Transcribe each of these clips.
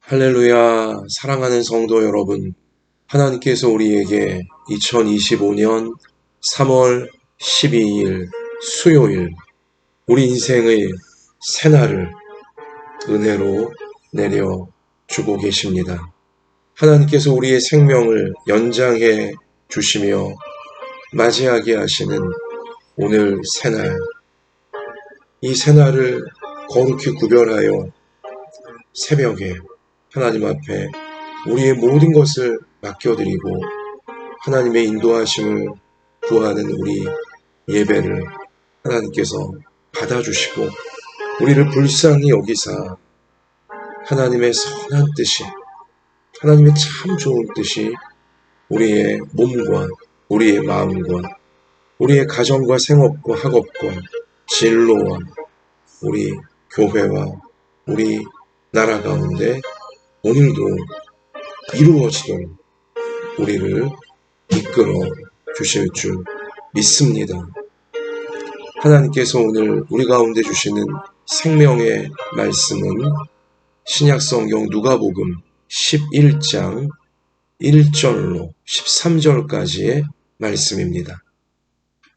할렐루야, 사랑하는 성도 여러분, 하나님께서 우리에게 2025년 3월 12일 수요일, 우리 인생의 새날을 은혜로 내려주고 계십니다. 하나님께서 우리의 생명을 연장해 주시며 맞이하게 하시는 오늘 새날, 이 새날을 거룩히 구별하여 새벽에 하나님 앞에 우리의 모든 것을 맡겨드리고 하나님의 인도하심을 구하는 우리 예배를 하나님께서 받아주시고 우리를 불쌍히 여기사 하나님의 선한 뜻이, 하나님의 참 좋은 뜻이 우리의 몸과 우리의 마음과 우리의 가정과 생업과 학업과 진로와 우리 교회와 우리 나라 가운데 오늘도 이루어지도록 우리를 이끌어 주실 줄 믿습니다. 하나님께서 오늘 우리 가운데 주시는 생명의 말씀은 신약성경 누가복음 11장 1절로 13절까지의 말씀입니다.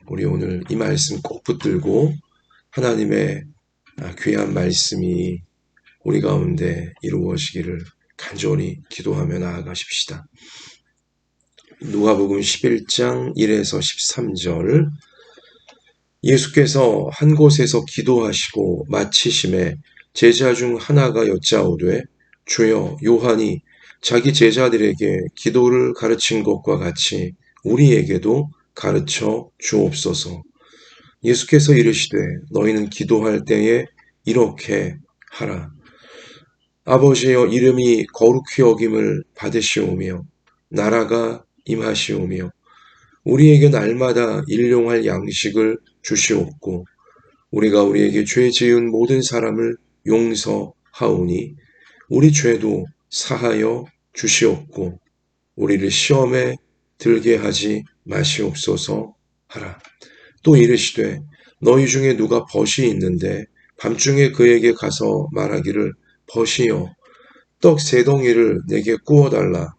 우리 오늘 이 말씀 꼭 붙들고 하나님의 귀한 말씀이 우리 가운데 이루어지기를 간절히 기도하며 나아가십시다. 누가복음 11장 1에서 13절. 예수께서 한 곳에서 기도하시고 마치심에 제자 중 하나가 여짜오되 주여, 요한이 자기 제자들에게 기도를 가르친 것과 같이 우리에게도 가르쳐 주옵소서. 예수께서 이르시되 너희는 기도할 때에 이렇게 하라. 아버지여, 이름이 거룩히 여김을 받으시오며 나라가 임하시오며 우리에게 날마다 일용할 양식을 주시옵고 우리가 우리에게 죄 지은 모든 사람을 용서하오니 우리 죄도 사하여 주시옵고 우리를 시험에 들게 하지 마시옵소서 하라. 또 이르시되 너희 중에 누가 벗이 있는데 밤중에 그에게 가서 말하기를 벗이여, 떡 3덩이를 내게 구워달라.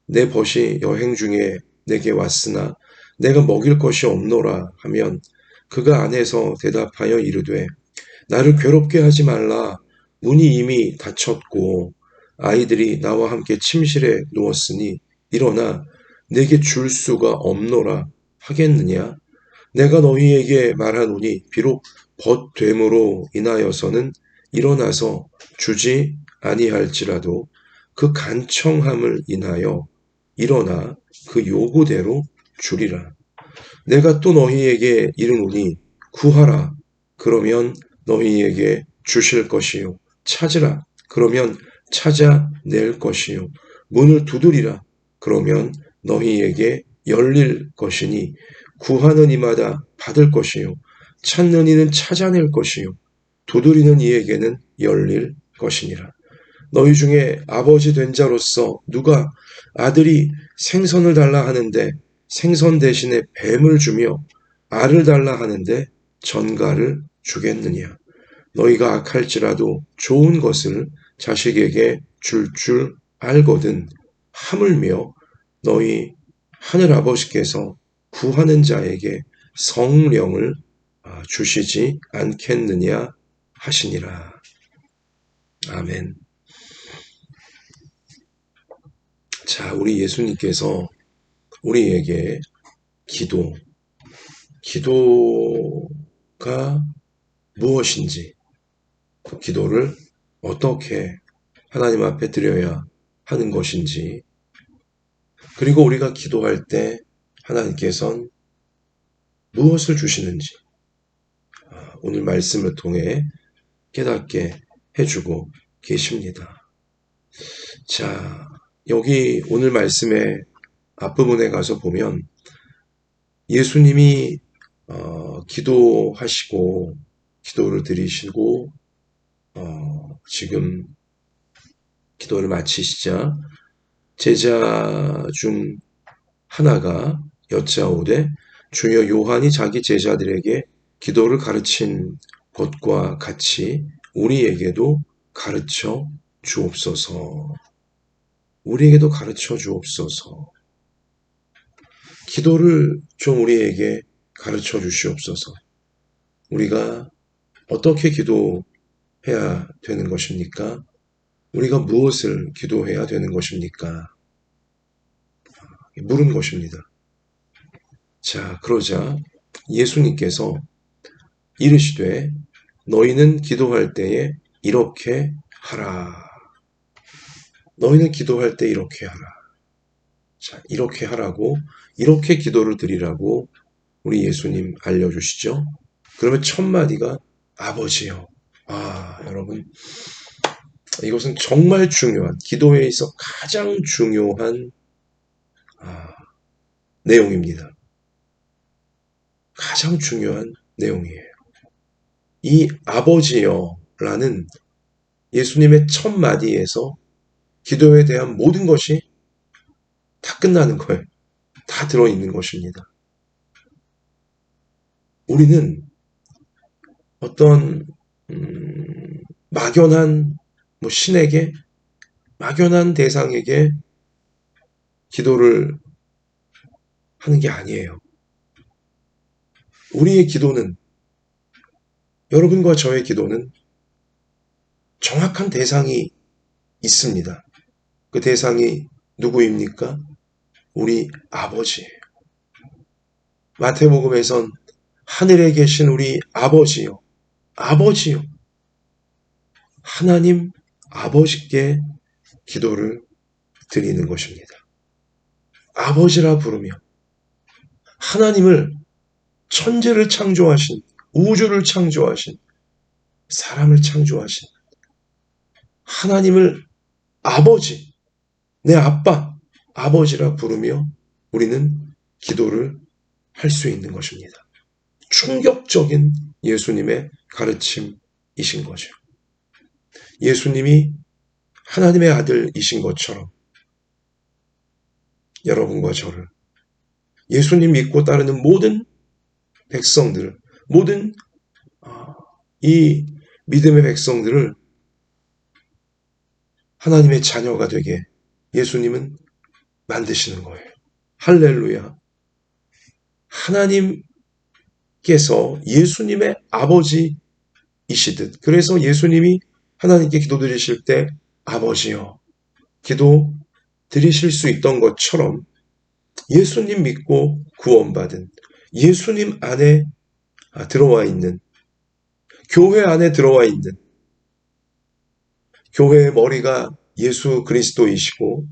내 벗이 여행 중에 내게 왔으나 내가 먹일 것이 없노라 하면 그가 안에서 대답하여 이르되 나를 괴롭게 하지 말라. 문이 이미 닫혔고 아이들이 나와 함께 침실에 누웠으니 일어나 내게 줄 수가 없노라 하겠느냐. 내가 너희에게 말하노니 비록 벗됨으로 인하여서는 일어나서 주지 아니할지라도 그 간청함을 인하여 일어나 그 요구대로 주리라. 내가 또 너희에게 이르노니 구하라. 그러면 너희에게 주실 것이요. 찾으라. 그러면 찾아낼 것이요. 문을 두드리라. 그러면 너희에게 열릴 것이니 구하는 이마다 받을 것이요. 찾는 이는 찾아낼 것이요. 두드리는 이에게는 열릴 것이니라. 너희 중에 아버지 된 자로서 누가 아들이 생선을 달라 하는데 생선 대신에 뱀을 주며 알을 달라 하는데 전갈을 주겠느냐. 너희가 악할지라도 좋은 것을 자식에게 줄 알거든 하물며 너희 하늘 아버지께서 구하는 자에게 성령을 주시지 않겠느냐 하시니라. 아멘. 자, 우리 예수님께서 우리에게 기도가 무엇인지, 그 기도를 어떻게 하나님 앞에 드려야 하는 것인지, 그리고 우리가 기도할 때 하나님께서는 무엇을 주시는지 오늘 말씀을 통해 깨닫게 해주고 계십니다. 자, 여기 오늘 말씀의 앞부분에 가서 보면 예수님이 기도하시고 기도를 드리시고 지금 기도를 마치시자 제자 중 하나가 여짜오되 주여, 요한이 자기 제자들에게 기도를 가르친 것과 같이 우리에게도 가르쳐 주옵소서. 우리에게도 가르쳐 주옵소서. 기도를 좀 우리에게 가르쳐 주시옵소서. 우리가 어떻게 기도해야 되는 것입니까? 우리가 무엇을 기도해야 되는 것입니까? 물은 것입니다. 자, 그러자 예수님께서 이르시되 너희는 기도할 때에 이렇게 하라. 너희는 기도할 때 이렇게 하라. 자, 이렇게 하라고, 이렇게 기도를 드리라고 우리 예수님 알려주시죠. 그러면 첫 마디가 아버지요. 아, 여러분, 이것은 정말 중요한, 기도에 있어 가장 중요한 내용입니다. 가장 중요한 내용이에요. 이 아버지여라는 예수님의 첫 마디에서 기도에 대한 모든 것이 다 끝나는 거예요. 다 들어있는 것입니다. 우리는 어떤 막연한 신에게, 막연한 대상에게 기도를 하는 게 아니에요. 우리의 기도는, 여러분과 저의 기도는 정확한 대상이 있습니다. 그 대상이 누구입니까? 우리 아버지예요. 마태복음에선 하늘에 계신 우리 아버지요. 아버지요. 하나님 아버지께 기도를 드리는 것입니다. 아버지라 부르며 하나님을, 천지를 창조하신, 우주를 창조하신, 사람을 창조하신 하나님을 아버지, 내 아빠, 아버지라 부르며 우리는 기도를 할 수 있는 것입니다. 충격적인 예수님의 가르침이신 거죠. 예수님이 하나님의 아들이신 것처럼 여러분과 저를, 예수님 믿고 따르는 모든 백성들을, 모든 이 믿음의 백성들을 하나님의 자녀가 되게 예수님은 만드시는 거예요. 할렐루야. 하나님께서 예수님의 아버지이시듯, 그래서 예수님이 하나님께 기도드리실 때 아버지여 기도 드리실 수 있던 것처럼 예수님 믿고 구원받은, 예수님 안에 들어와 있는, 교회 안에 들어와 있는, 교회의 머리가 예수 그리스도이시고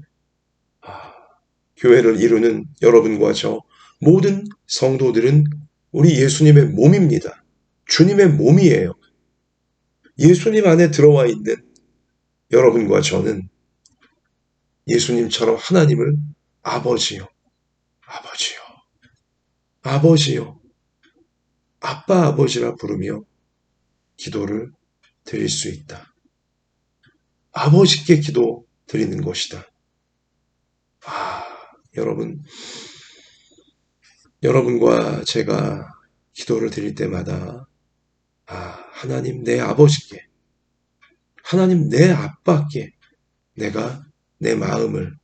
교회를 이루는 여러분과 저 모든 성도들은 우리 예수님의 몸입니다. 주님의 몸이에요. 예수님 안에 들어와 있는 여러분과 저는 예수님처럼 하나님을 아버지요, 아버지요, 아버지요, 아빠 아버지라 부르며 기도를 드릴 수 있다. 아버지께 기도 드리는 것이다. 여러분과 제가 기도를 드릴 때마다 하나님 내 아버지께, 하나님 내 아빠께 내가 내 마음을,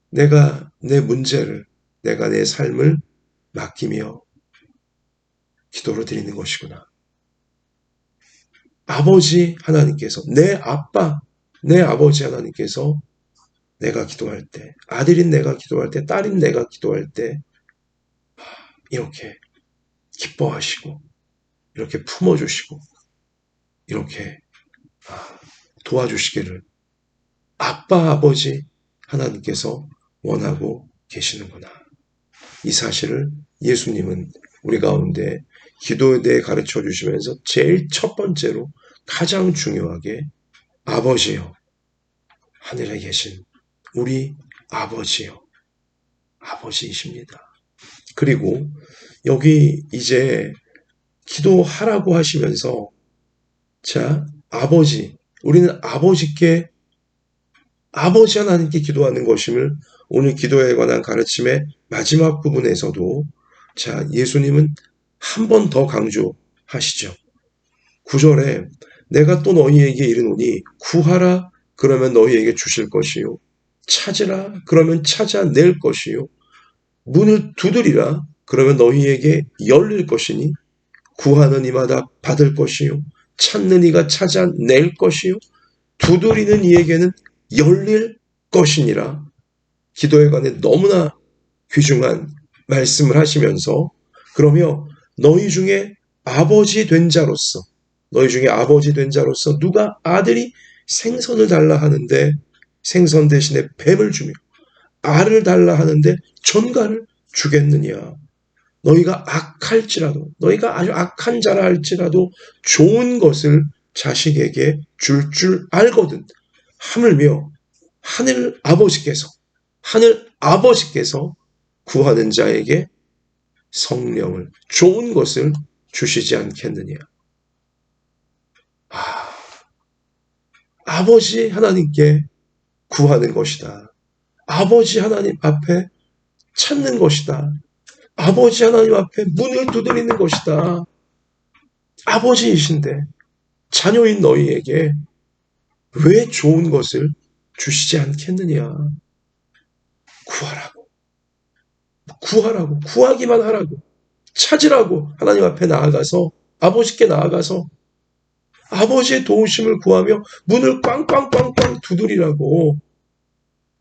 내가 내 문제를, 내가 내 삶을 맡기며 기도를 드리는 것이구나. 아버지 하나님께서, 내 아빠, 내 아버지 하나님께서 내가 기도할 때, 아들인 내가 기도할 때, 딸인 내가 기도할 때 이렇게 기뻐하시고, 이렇게 품어주시고, 이렇게 도와주시기를 아빠, 아버지 하나님께서 원하고 계시는구나. 이 사실을 예수님은 우리 가운데 기도에 대해 가르쳐 주시면서 제일 첫 번째로 가장 중요하게 아버지요, 하늘에 계신 우리 아버지요, 아버지이십니다. 그리고 여기 이제 기도하라고 하시면서 자, 아버지, 우리는 아버지께, 아버지 하나님께 기도하는 것임을 오늘 기도에 관한 가르침의 마지막 부분에서도 자, 예수님은 한 번 더 강조하시죠. 9절에 내가 또 너희에게 이르노니 구하라 그러면 너희에게 주실 것이요 찾으라 그러면 찾아낼 것이요 문을 두드리라 그러면 너희에게 열릴 것이니 구하는 이마다 받을 것이요 찾는 이가 찾아낼 것이요 두드리는 이에게는 열릴 것이니라. 기도에 관해 너무나 귀중한 말씀을 하시면서 그러며 너희 중에 아버지 된 자로서 누가 아들이 생선을 달라 하는데 생선 대신에 뱀을 주며 알을 달라 하는데 전갈을 주겠느냐. 너희가 아주 악한 자라 할지라도 좋은 것을 자식에게 줄 알거든. 하물며 하늘 아버지께서 구하는 자에게 성령을 좋은 것을 주시지 않겠느냐. 아버지 하나님께 구하는 것이다. 아버지 하나님 앞에 찾는 것이다. 아버지 하나님 앞에 문을 두드리는 것이다. 아버지이신데 자녀인 너희에게 왜 좋은 것을 주시지 않겠느냐. 구하기만 하라고, 찾으라고 하나님 앞에 나아가서 아버지께 나아가서 아버지의 도우심을 구하며 문을 꽝꽝꽝꽝 두드리라고.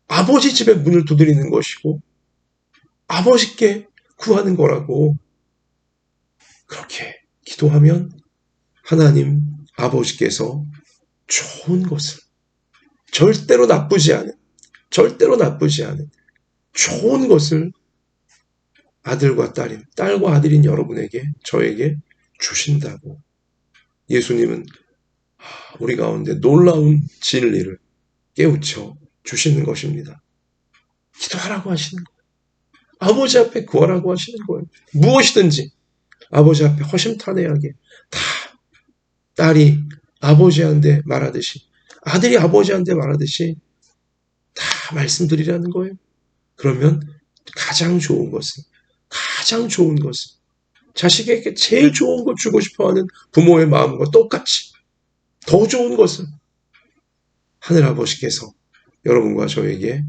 아버지 집에 문을 두드리는 것이고 아버지께 구하는 거라고. 그렇게 기도하면 하나님 아버지께서 좋은 것을 절대로 나쁘지 않은 좋은 것을 딸과 아들인 여러분에게 저에게 주신다고. 예수님은 우리 가운데 놀라운 진리를 깨우쳐 주시는 것입니다. 기도하라고 하시는 거예요. 아버지 앞에 구하라고 하시는 거예요. 무엇이든지 아버지 앞에 허심탄회하게 다 딸이 아버지한테 말하듯이 아들이 아버지한테 말하듯이 다 말씀드리라는 거예요. 그러면 가장 좋은 것은 자식에게 제일 좋은 것 주고 싶어하는 부모의 마음과 똑같이 더 좋은 것을 하늘아버지께서 여러분과 저에게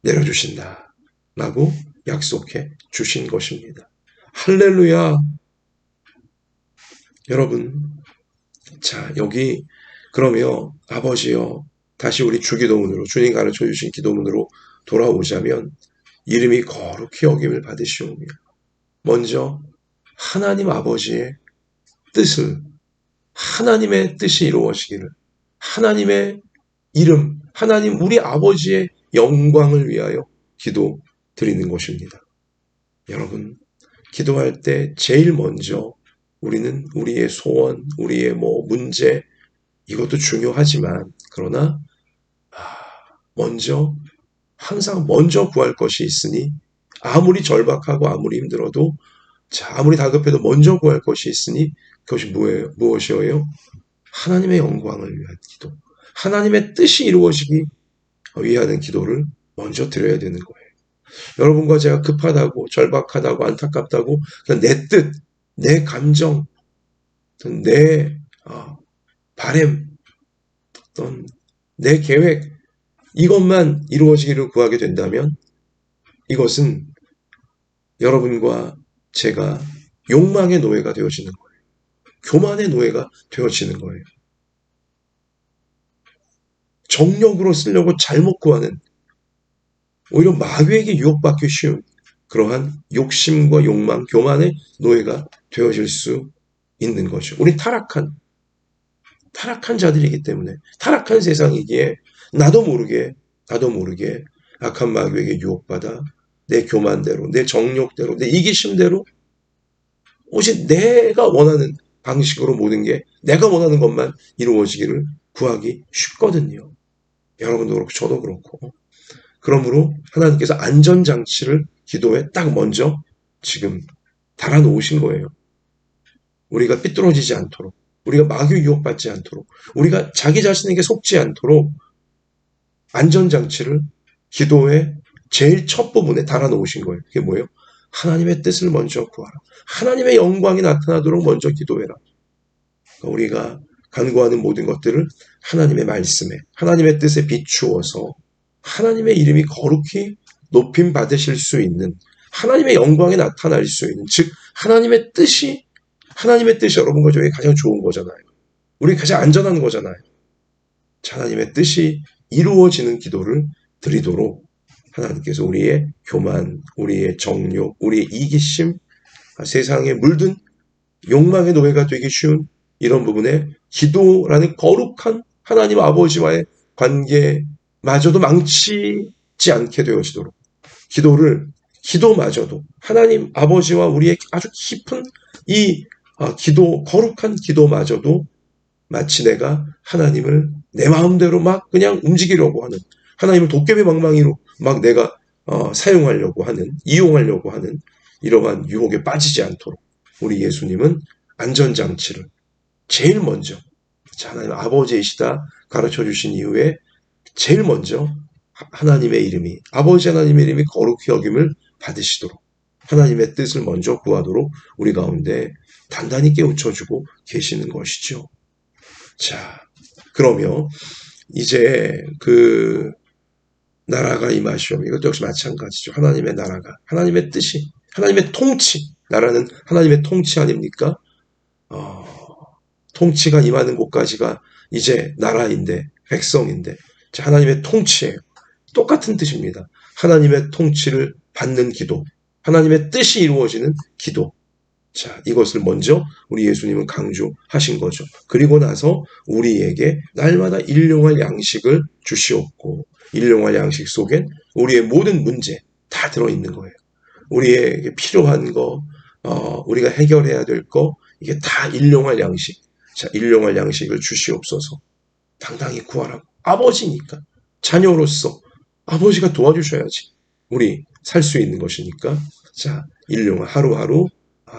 내려주신다라고 약속해 주신 것입니다. 할렐루야. 여러분, 자, 여기 그러면 아버지여, 다시 우리 주기도문으로, 주님 가르쳐 주신 기도문으로 돌아오자면 이름이 거룩히 여김을 받으시오며 먼저 하나님 아버지의 하나님의 뜻이 이루어지기를, 하나님의 이름, 하나님 우리 아버지의 영광을 위하여 기도 드리는 것입니다. 여러분, 기도할 때 제일 먼저 우리는 우리의 소원, 우리의 문제, 이것도 중요하지만, 그러나, 항상 먼저 구할 것이 있으니, 아무리 절박하고 아무리 힘들어도, 아무리 다급해도 먼저 구할 것이 있으니, 그것이 무엇이어요? 하나님의 영광을 위한 기도. 하나님의 뜻이 이루어지기 위하는 기도를 먼저 드려야 되는 거예요. 여러분과 제가 급하다고, 절박하다고, 안타깝다고, 그냥 내 뜻, 내 감정, 내 바램, 내 계획, 이것만 이루어지기를 구하게 된다면 이것은 여러분과 제가 욕망의 노예가 되어지는 거예요. 교만의 노예가 되어지는 거예요. 정력으로 쓰려고 잘못 구하는, 오히려 마귀에게 유혹받기 쉬운 그러한 욕심과 욕망, 교만의 노예가 되어질 수 있는 거죠. 우리 타락한 자들이기 때문에, 타락한 세상이기에 나도 모르게 악한 마귀에게 유혹받아 내 교만대로, 내 정욕대로, 내 이기심대로 오직 내가 원하는 방식으로 모든 게 내가 원하는 것만 이루어지기를 구하기 쉽거든요. 여러분도 그렇고 저도 그렇고. 그러므로 하나님께서 안전장치를 기도에 딱 먼저 지금 달아놓으신 거예요. 우리가 삐뚤어지지 않도록, 우리가 마귀 유혹받지 않도록, 우리가 자기 자신에게 속지 않도록 안전장치를 기도의 제일 첫 부분에 달아놓으신 거예요. 그게 뭐예요? 하나님의 뜻을 먼저 구하라. 하나님의 영광이 나타나도록 먼저 기도해라. 그러니까 우리가 간구하는 모든 것들을 하나님의 말씀에, 하나님의 뜻에 비추어서 하나님의 이름이 거룩히 높임 받으실 수 있는, 하나님의 영광에 나타날 수 있는, 즉 하나님의 뜻이 여러분과 저에게 가장 좋은 거잖아요. 우리 가장 안전한 거잖아요. 하나님의 뜻이 이루어지는 기도를 드리도록 하나님께서 우리의 교만, 우리의 정욕, 우리의 이기심, 세상에 물든 욕망의 노예가 되기 쉬운 이런 부분에 기도라는 거룩한 하나님 아버지와의 관계마저도 망치지 않게 되어지도록 기도마저도 하나님 아버지와 우리의 아주 깊은 이 거룩한 기도마저도 마치 내가 하나님을 내 마음대로 막 그냥 움직이려고 하는, 하나님을 도깨비 방망이로 막 내가 이용하려고 하는 이러한 유혹에 빠지지 않도록 우리 예수님은 안전장치를 제일 먼저 하나님 아버지이시다 가르쳐 주신 이후에 제일 먼저 하나님의 이름이, 아버지 하나님의 이름이 거룩히 여김을 받으시도록 하나님의 뜻을 먼저 구하도록 우리 가운데 단단히 깨우쳐주고 계시는 것이죠. 자, 그러면 이제 그 나라가 임하시오. 이것도 역시 마찬가지죠. 하나님의 나라가, 하나님의 뜻이, 하나님의 통치, 나라는 하나님의 통치 아닙니까? 통치가 임하는 곳까지가 이제 나라인데, 백성인데, 하나님의 통치예요. 똑같은 뜻입니다. 하나님의 통치를 받는 기도, 하나님의 뜻이 이루어지는 기도. 자, 이것을 먼저 우리 예수님은 강조하신 거죠. 그리고 나서 우리에게 날마다 일용할 양식을 주시옵고, 일용할 양식 속엔 우리의 모든 문제 다 들어있는 거예요. 우리에게 필요한 거, 우리가 해결해야 될 거, 이게 다 일용할 양식. 자, 일용할 양식을 주시옵소서. 당당히 구하라고. 아버지니까. 자녀로서 아버지가 도와주셔야지 우리 살 수 있는 것이니까. 자, 일용할 하루하루,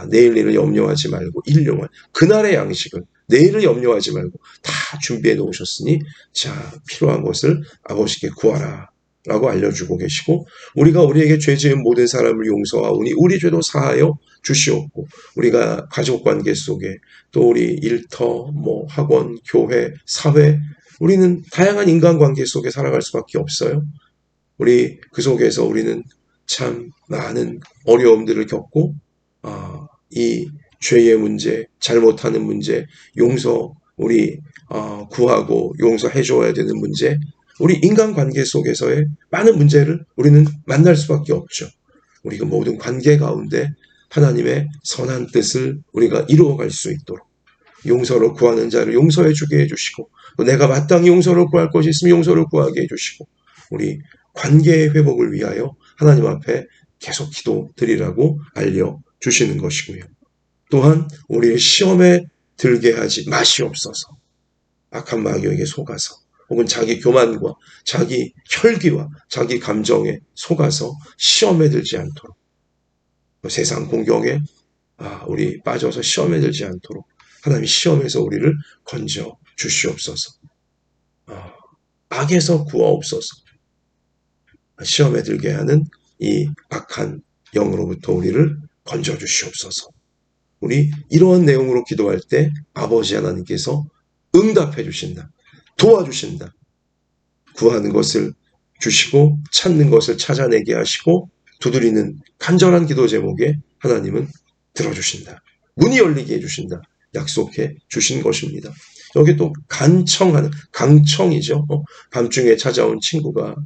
내일 일을 염려하지 말고 일용할 그날의 양식을, 내일을 염려하지 말고 다 준비해 놓으셨으니 자, 필요한 것을 아버지께 구하라 라고 알려주고 계시고, 우리가 우리에게 죄 지은 모든 사람을 용서하오니 우리 죄도 사하여 주시옵고, 우리가 가족관계 속에 또 우리 일터, 학원, 교회, 사회, 우리는 다양한 인간관계 속에 살아갈 수밖에 없어요. 우리 그 속에서 우리는 참 많은 어려움들을 겪고 이 죄의 문제, 잘못하는 문제, 우리 구하고 용서해 줘야 되는 문제, 우리 인간관계 속에서의 많은 문제를 우리는 만날 수밖에 없죠. 우리 그 모든 관계 가운데 하나님의 선한 뜻을 우리가 이루어갈 수 있도록 용서를 구하는 자를 용서해 주게 해주시고, 또 내가 마땅히 용서를 구할 것이 있으면 용서를 구하게 해주시고, 우리 관계의 회복을 위하여 하나님 앞에 계속 기도드리라고 알려주시는 것이고요. 또한 우리의 시험에 들게 하지 마시옵소서. 악한 마귀에게 속아서, 혹은 자기 교만과 자기 혈기와 자기 감정에 속아서 시험에 들지 않도록, 세상 공경에 우리 빠져서 시험에 들지 않도록 하나님이 시험에서 우리를 건져 주시옵소서. 악에서 구하옵소서. 시험에 들게 하는 이 악한 영으로부터 우리를 건져 주시옵소서. 우리 이러한 내용으로 기도할 때 아버지 하나님께서 응답해 주신다. 도와주신다. 구하는 것을 주시고 찾는 것을 찾아내게 하시고 두드리는 간절한 기도 제목에 하나님은 들어주신다. 문이 열리게 해주신다. 약속해 주신 것입니다. 여기 또 강청이죠. 밤중에 찾아온 친구가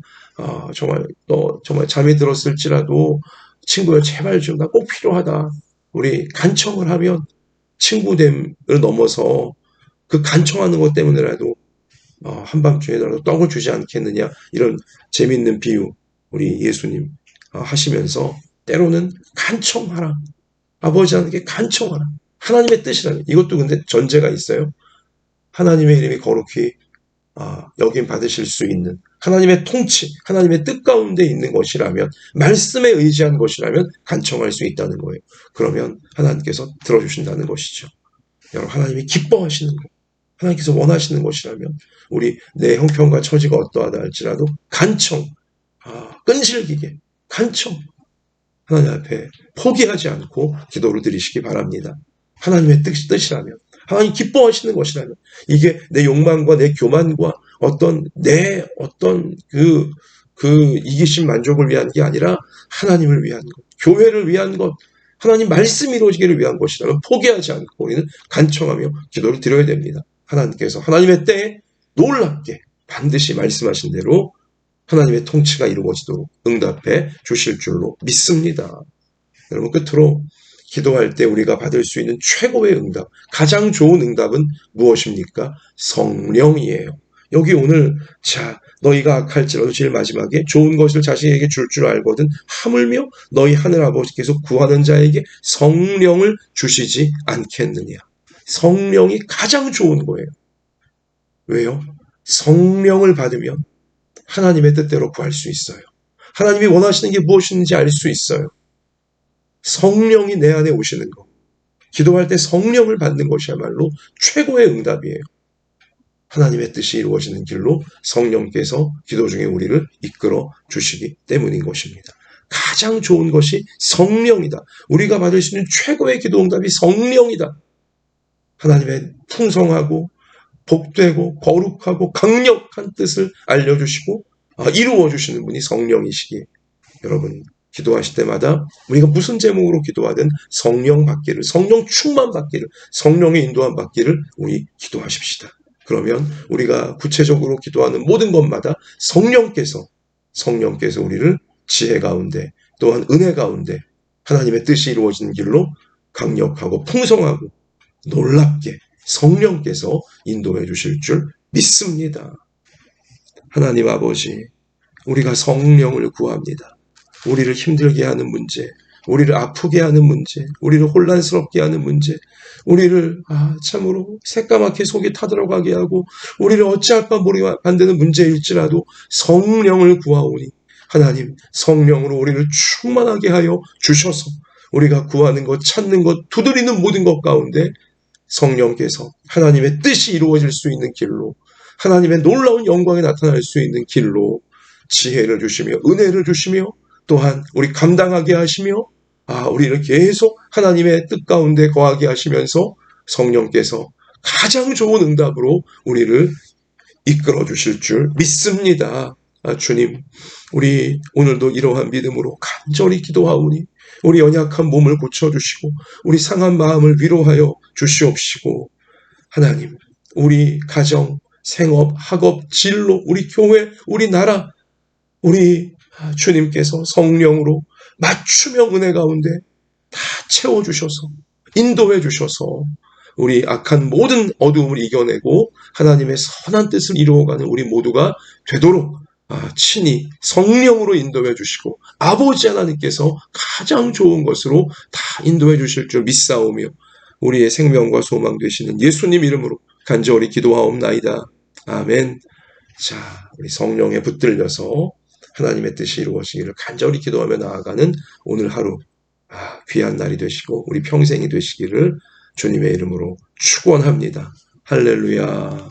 정말 잠이 들었을지라도 친구야 제발 좀 나 꼭 필요하다. 우리 간청을 하면 친구됨을 넘어서 그 간청하는 것 때문에라도 한밤중에라도 떡을 주지 않겠느냐, 이런 재밌는 비유 우리 예수님 하시면서 때로는 간청하라. 아버지 하나님께 간청하라. 하나님의 뜻이라는, 이것도 근데 전제가 있어요. 하나님의 이름이 거룩히 여김 받으실 수 있는 하나님의 통치, 하나님의 뜻 가운데 있는 것이라면, 말씀에 의지한 것이라면 간청할 수 있다는 거예요. 그러면 하나님께서 들어주신다는 것이죠. 여러분, 하나님이 기뻐하시는 것, 하나님께서 원하시는 것이라면 우리 내 형편과 처지가 어떠하다 할지라도 간청, 끈질기게 간청, 하나님 앞에 포기하지 않고 기도를 드리시기 바랍니다. 하나님의 뜻이라면, 하나님 기뻐하시는 것이라면, 이게 내 욕망과 내 교만과 어떤 이기심 만족을 위한 게 아니라 하나님을 위한 것, 교회를 위한 것, 하나님 말씀이 이루어지기를 위한 것이라면 포기하지 않고 우리는 간청하며 기도를 드려야 됩니다. 하나님께서 하나님의 때에 놀랍게 반드시 말씀하신 대로 하나님의 통치가 이루어지도록 응답해 주실 줄로 믿습니다. 여러분, 끝으로 기도할 때 우리가 받을 수 있는 최고의 응답, 가장 좋은 응답은 무엇입니까? 성령이에요. 여기 오늘 너희가 악할지라도 제일 마지막에 좋은 것을 자식에게 줄 알거든 하물며 너희 하늘 아버지께서 구하는 자에게 성령을 주시지 않겠느냐. 성령이 가장 좋은 거예요. 왜요? 성령을 받으면 하나님의 뜻대로 구할 수 있어요. 하나님이 원하시는 게 무엇인지 알 수 있어요. 성령이 내 안에 오시는 것, 기도할 때 성령을 받는 것이야말로 최고의 응답이에요. 하나님의 뜻이 이루어지는 길로 성령께서 기도 중에 우리를 이끌어 주시기 때문인 것입니다. 가장 좋은 것이 성령이다. 우리가 받을 수 있는 최고의 기도 응답이 성령이다. 하나님의 풍성하고 복되고 거룩하고 강력한 뜻을 알려주시고 이루어 주시는 분이 성령이시기에, 여러분 기도하실 때마다 우리가 무슨 제목으로 기도하든 성령 받기를, 성령 충만 받기를, 성령의 인도함 받기를 우리 기도하십시다. 그러면 우리가 구체적으로 기도하는 모든 것마다 성령께서 우리를 지혜 가운데 또한 은혜 가운데 하나님의 뜻이 이루어지는 길로 강력하고 풍성하고 놀랍게 성령께서 인도해 주실 줄 믿습니다. 하나님 아버지, 우리가 성령을 구합니다. 우리를 힘들게 하는 문제, 우리를 아프게 하는 문제, 우리를 혼란스럽게 하는 문제, 우리를 참으로 새까맣게 속이 타들어가게 하고 우리를 어찌할 바 모르게 만드는 문제일지라도 성령을 구하오니 하나님, 성령으로 우리를 충만하게 하여 주셔서 우리가 구하는 것, 찾는 것, 두드리는 모든 것 가운데 성령께서 하나님의 뜻이 이루어질 수 있는 길로, 하나님의 놀라운 영광이 나타날 수 있는 길로 지혜를 주시며 은혜를 주시며 또한 우리 감당하게 하시며 우리를 계속 하나님의 뜻 가운데 거하게 하시면서 성령께서 가장 좋은 응답으로 우리를 이끌어 주실 줄 믿습니다. 주님, 우리 오늘도 이러한 믿음으로 간절히 기도하오니 우리 연약한 몸을 고쳐주시고 우리 상한 마음을 위로하여 주시옵시고, 하나님, 우리 가정, 생업, 학업, 진로, 우리 교회, 우리 나라, 우리 주님께서 성령으로 맞춤형 은혜 가운데 다 채워주셔서 인도해 주셔서 우리 악한 모든 어두움을 이겨내고 하나님의 선한 뜻을 이루어가는 우리 모두가 되도록 친히 성령으로 인도해 주시고 아버지 하나님께서 가장 좋은 것으로 다 인도해 주실 줄 믿사오며 우리의 생명과 소망 되시는 예수님 이름으로 간절히 기도하옵나이다. 아멘. 자, 우리 성령에 붙들려서 하나님의 뜻이 이루어지기를 간절히 기도하며 나아가는 오늘 하루 귀한 날이 되시고 우리 평생이 되시기를 주님의 이름으로 축원합니다. 할렐루야.